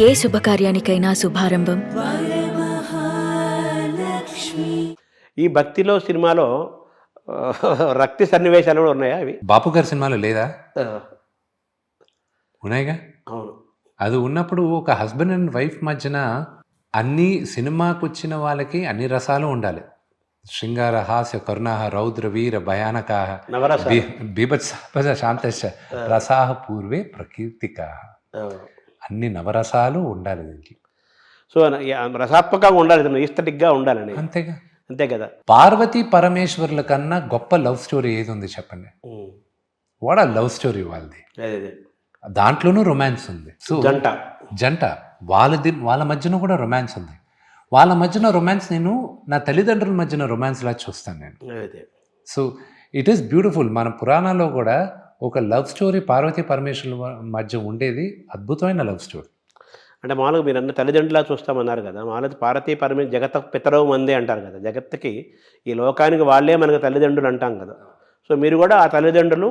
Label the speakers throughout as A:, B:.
A: ఏ శుభకార్యానికైనా శుభారంభం.
B: ఈ భక్తిలో సినిమాలో రక్తి సన్నివేశాలు కూడా ఉన్నాయా అవి?
C: బాపు గారి సినిమాలో లేదా?
B: ఆ,
C: ఉన్నాయిగా.
B: అవును.
C: అది ఉన్నప్పుడు ఒక హస్బెండ్ అండ్ వైఫ్ మధ్యన అన్ని సినిమాకు వచ్చిన వాళ్ళకి అన్ని రసాలు ఉండాలి. శృంగార, హాస్య, కరుణాహ, రౌద్ర, వీర, భయానకాహ,
B: నవరసాలు.
C: బీభత్స శాంతశ్చ రసాహ పూర్వే ప్రకీర్తికా.
B: ఆ.
C: అన్ని నవరసాలు ఉండాలి దీనికి.
B: సో రసాత్మకంగా ఉండాలి, ఈస్థెటిక్గా ఉండాలని.
C: అంతేగా.
B: అంతే కదా.
C: పార్వతీ పరమేశ్వర్ల కన్నా గొప్ప లవ్ స్టోరీ ఏది ఉంది చెప్పండి?
B: ఉమ్.
C: వాట్ ఆ లవ్ స్టోరీ వాళ్ళది.
B: అదే అదే.
C: దాంట్లోనూ రొమాన్స్ ఉంది. సో
B: జంట
C: వాళ్ళ మధ్యన కూడా రొమాన్స్ ఉంది. వాళ్ళ మధ్యన రొమాన్స్ నేను నా తల్లిదండ్రుల మధ్యన రొమాన్స్ లా చూస్తాను నేను.
B: అదే.
C: So it is beautiful. మన పురాణాల్లో కూడా ఒక లవ్ స్టోరీ పార్వతీ పరమేశ్వరుల మధ్య ఉండేది అద్భుతమైన లవ్ స్టోరీ.
B: అంటే మామూలుగా మీరు అన్న తల్లిదండ్రులా చూస్తామన్నారు కదా, మామూలుగా పార్వతీ పరమేశ్వర జగత పితరవు మందే అంటారు కదా. జగత్తుకి ఈ లోకానికి వాళ్ళే మనకు తల్లిదండ్రులు అంటాం కదా. సో మీరు కూడా ఆ తల్లిదండ్రులు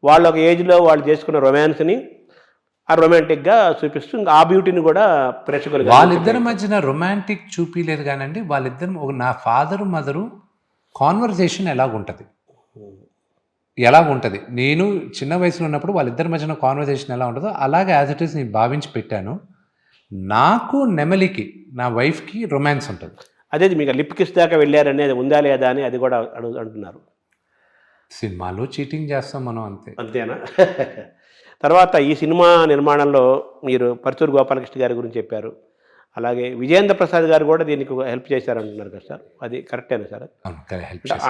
B: వాళ్ళ ఒక ఏజ్లో వాళ్ళు చేసుకున్న రొమాన్స్ని ఆ రొమాంటిక్గా చూపిస్తూ ఇంకా ఆ బ్యూటీని కూడా ప్రేక్షకులు
C: వాళ్ళిద్దరి మధ్యన రొమాంటిక్ చూపించలేదు కానండి. వాళ్ళిద్దరు నా ఫాదరు మదరు కాన్వర్జేషన్ ఎలాగుంటుంది నేను చిన్న వయసులో ఉన్నప్పుడు వాళ్ళిద్దరి మధ్యన కాన్వర్జేషన్ ఎలా ఉంటుందో అలాగే యాజ్ ఇట్ ఈస్ నేను భావించి పెట్టాను. నాకు నెమలికి నా వైఫ్కి రొమాన్స్ ఉంటుంది.
B: అదే మీకు లిప్ కిస్ దాకా వెళ్ళారని అది ఉందా లేదా అని అది కూడా అంటున్నారు.
C: సినిమాలో చీటింగ్ చేస్తాం మనం,
B: అంతేనా? తర్వాత ఈ సినిమా నిర్మాణంలో మీరు పరుచూరు గోపాలకృష్ణ గారి గురించి చెప్పారు. అలాగే విజయేంద్ర ప్రసాద్ గారు కూడా దీనికి హెల్ప్ చేశారంటున్నారు కదా సార్, అది కరెక్టేనా సార్?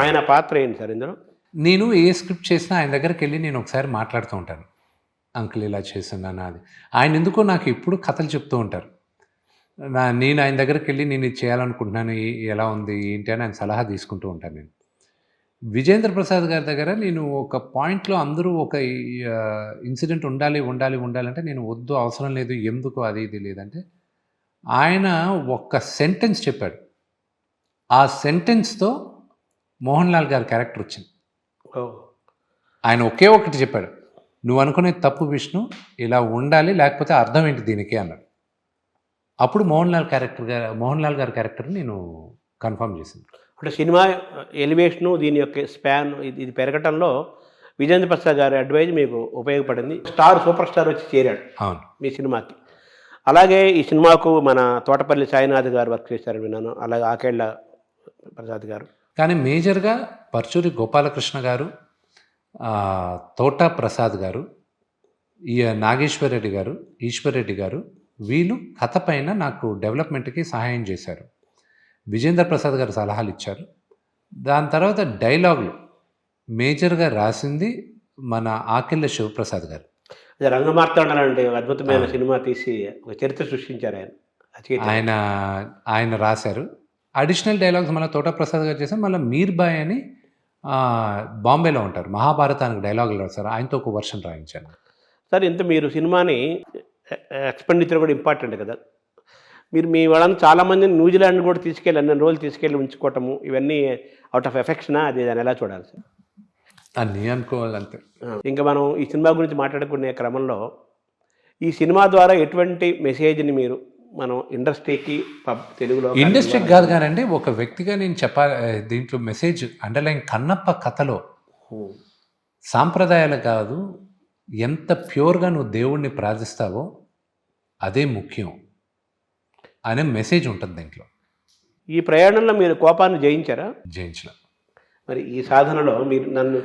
B: ఆయన పాత్ర ఏంటి సార్ ఇందులో?
C: నేను ఏ స్క్రిప్ట్ చేసినా ఆయన దగ్గరికి వెళ్ళి నేను ఒకసారి మాట్లాడుతూ ఉంటాను. అంకుల్ ఇలా చేస్తున్నాను అది. ఆయన ఎందుకో నాకు ఎప్పుడు కథలు చెప్తూ ఉంటారు. నేను ఆయన దగ్గరికి వెళ్ళి నేను ఇది చేయాలనుకుంటున్నాను, ఎలా ఉంది ఏంటి అని ఆయన సలహా తీసుకుంటూ ఉంటాను నేను. విజయేంద్ర ప్రసాద్ గారి దగ్గర నేను ఒక పాయింట్లో అందరూ ఒక ఇన్సిడెంట్ ఉండాలి అంటే నేను వద్దు, అవసరం లేదు, ఎందుకు అది ఇది లేదంటే ఆయన ఒక్క సెంటెన్స్ చెప్పాడు. ఆ సెంటెన్స్తో మోహన్ లాల్ గారి క్యారెక్టర్ వచ్చింది. ఆయన ఒకే ఒకటి చెప్పాడు, నువ్వు అనుకునే తప్పు విష్ణు, ఇలా ఉండాలి, లేకపోతే అర్థం ఏంటి దీనికి అన్నాడు. అప్పుడు మోహన్ లాల్ గారి క్యారెక్టర్ నేను కన్ఫర్మ్ చేసింది.
B: అంటే సినిమా ఎలివేషను దీని యొక్క స్పాన్ ఇది పెరగటంలో విజయేంద్ర ప్రసాద్ గారి అడ్వైజ్ మీకు ఉపయోగపడింది. సూపర్ స్టార్ వచ్చి చేరాడు
C: అవును
B: మీ సినిమాకి. అలాగే ఈ సినిమాకు మన తోటపల్లి సాయినాథ్ గారు వర్క్ చేశారని విన్నాను, అలాగే ఆకేళ్ల ప్రసాద్ గారు.
C: కానీ మేజర్గా పరుచూరి గోపాలకృష్ణ గారు, తోట ప్రసాద్ గారు, నాగేశ్వరరెడ్డి గారు, ఈశ్వర్రెడ్డి గారు, వీళ్ళు కథ పైన నాకు డెవలప్మెంట్కి సహాయం చేశారు. విజేంద్ర ప్రసాద్ గారు సలహాలు ఇచ్చారు. దాని తర్వాత డైలాగులు మేజర్గా రాసింది మన ఆకెళ్ళ శివప్రసాద్ గారు.
B: అదే రంగమార్తాండాలంటే అద్భుతమైన సినిమా తీసి ఒక చరిత్ర సృష్టించారు
C: ఆయన రాశారు. అడిషనల్ డైలాగ్స్ మళ్ళీ తోట ప్రసాద్ గారు చేశారు. మళ్ళీ మీర్బాయ్ అని బాంబేలో ఉంటారు, మహాభారతానికి డైలాగులు రాశారు. ఆయనతో ఒక వర్షన్ రాయించాను
B: సార్. ఇంత మీరు సినిమాని ఎక్స్పెండిచర్ కూడా ఇంపార్టెంట్ కదా. మీరు మీ వాళ్ళని చాలామందిని న్యూజిలాండ్ కూడా తీసుకెళ్ళి అన్ని రోజులు తీసుకెళ్ళి ఉంచుకోవటము, ఇవన్నీ అవుట్ ఆఫ్ ఎఫెక్షనా? అది దాన్ని ఎలా చూడాలి సార్?
C: అన్నీ అనుకోవాలంతే.
B: ఇంకా మనం ఈ సినిమా గురించి మాట్లాడుకునే క్రమంలో ఈ సినిమా ద్వారా ఎటువంటి మెసేజ్ని మీరు మనం ఇండస్ట్రీకి, తెలుగులో
C: ఇండస్ట్రీకి కాదు కానండి, ఒక వ్యక్తిగా నేను చెప్పాలి దీంట్లో మెసేజ్ అండర్లైన్. కన్నప్ప కథలో సాంప్రదాయాలు కాదు, ఎంత ప్యూర్గా నువ్వు దేవుణ్ణి ప్రార్థిస్తావో అదే ముఖ్యం అనే మెసేజ్ ఉంటుంది దీంట్లో.
B: ఈ ప్రయాణంలో మీరు కోపాన్ని జయించారా?
C: జయించడం.
B: మరి ఈ సాధనలో మీరు నన్ను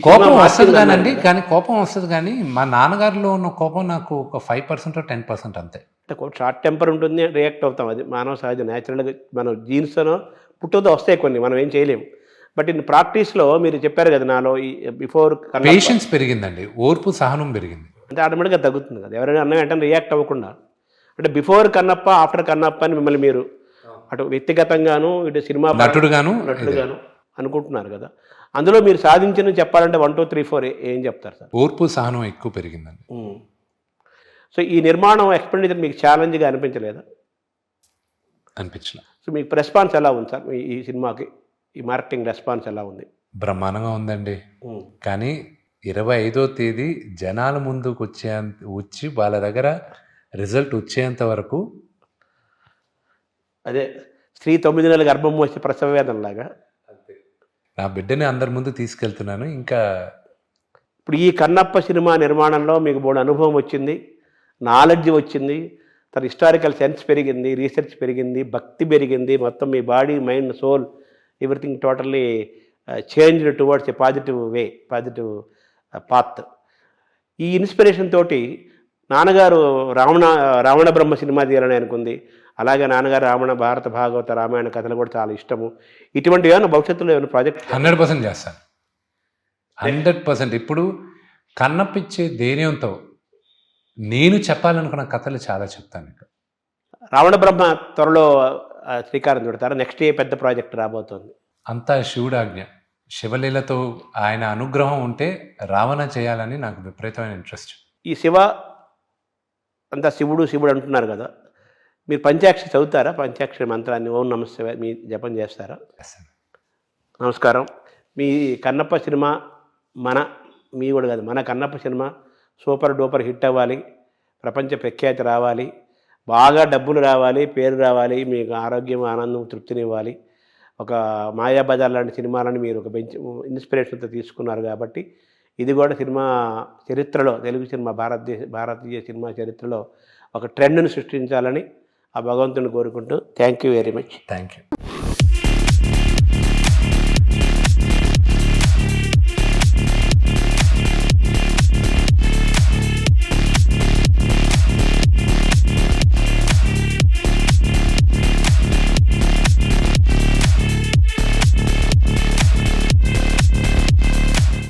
C: కోపం వస్తుంది కానండి, కానీ కోపం వస్తుంది కానీ మా నాన్నగారిలో ఉన్న కోపం నాకు ఒక 5% 10% అంతే.
B: షార్ట్ టెంపర్ ఉంటుంది, రియాక్ట్ అవుతాం, అది మానవ సహజం, న్యాచురల్గా మనం జీన్స్లో పుట్టుతో వస్తాయి కొన్ని, మనం ఏం చేయలేము. బట్ ఇన్ ప్రాక్టీస్లో మీరు చెప్పారు కదా, నాలో ఈ బిఫోర్
C: పేషెన్స్ పెరిగిందండి, ఓర్పు సహనం పెరిగింది.
B: అంటే ఆటోమేటిక్గా తగ్గుతుంది కదా, ఎవరైనా అన్న వెంటనే రియాక్ట్ అవ్వకుండా. అంటే బిఫోర్ కన్నప్ప, ఆఫ్టర్ కన్నప్ప అని మిమ్మల్ని మీరు అటు వ్యక్తిగతంగాను ఇటు సినిమా
C: నటుడుగాను
B: అనుకుంటున్నారు కదా. అందులో మీరు సాధించిన చెప్పాలంటే 1 2 3 4 ఏం చెప్తారు సార్?
C: ఓర్పు సహనం ఎక్కువ పెరిగిందండి.
B: సో ఈ నిర్మాణం ఎక్స్పెండిచర్ మీకు ఛాలెంజ్గా అనిపించలేదా?
C: అనిపించలే.
B: సో మీకు రెస్పాన్స్ ఎలా ఉంది సార్ ఈ సినిమాకి? ఈ మార్కెటింగ్ రెస్పాన్స్ ఎలా ఉంది?
C: బ్రహ్మాండంగా ఉందండి. కానీ 25వ తేదీ జనాల ముందుకు వచ్చి వాళ్ళ దగ్గర రిజల్ట్ వచ్చేంత వరకు
B: అదే స్త్రీ 9 నెలల గర్భం మోసే ప్రసవ వేదనలాగా
C: నా బిడ్డని అందరి ముందు తీసుకెళ్తున్నాను. ఇంకా
B: ఇప్పుడు ఈ కన్నప్ప సినిమా నిర్మాణంలో మీకు బోడు అనుభవం వచ్చింది, నాలెడ్జ్ వచ్చింది, తన హిస్టారికల్ సెన్స్ పెరిగింది, రీసెర్చ్ పెరిగింది, భక్తి పెరిగింది, మొత్తం మీ body mind soul everything totally changed towards a positive way, positive path. ఈ ఇన్స్పిరేషన్ తోటి నాన్నగారు రావణ బ్రహ్మ సినిమా తీయాలని అనుకుంది. అలాగే నాన్నగారు రావణ భారత భాగవత రామాయణ కథలు కూడా చాలా ఇష్టము. ఇటువంటి ఏమైనా భవిష్యత్తులో ఏమైనా ప్రాజెక్ట్
C: 100% చేస్తాను. 100%. ఇప్పుడు కన్నప్పిచ్చే ధైర్యంతో నేను చెప్పాలనుకున్న కథలు చాలా చెప్తాను. ఇక
B: రావణ బ్రహ్మ త్వరలో శ్రీకారం చుడతారా? నెక్స్ట్ ఏ పెద్ద ప్రాజెక్ట్ రాబోతోంది?
C: అంతా శివుడాజ్ఞ, శివలీలతో ఆయన అనుగ్రహం ఉంటే రావణ చేయాలని నాకు విపరీతమైన ఇంట్రెస్ట్.
B: ఈ శివ అంతా శివుడు శివుడు అంటున్నారు కదా, మీరు పంచాక్షరి చదువుతారా? పంచాక్షరి మంత్రాన్ని ఓం నమస్తే మీ జపం చేస్తారా? నమస్కారం. మీ కన్నప్ప సినిమా మీ కూడా కాదు, మన Kannappa cinema super duper hit అవ్వాలి, ప్రపంచ ప్రఖ్యాతి రావాలి, బాగా డబ్బులు రావాలి, పేరు రావాలి, మీకు ఆరోగ్యం ఆనందం తృప్తినివ్వాలి. ఒక మాయాబజార్ లాంటి సినిమాలను మీరు ఒక ఇన్స్పిరేషన్తో తీసుకున్నారు కాబట్టి ఇది కూడా సినిమా చరిత్రలో, తెలుగు సినిమా భారతీయ సినిమా చరిత్రలో ఒక ట్రెండ్ను సృష్టించాలని ఆ భగవంతుని కోరుకుంటూ thank you very much.
C: Thank you.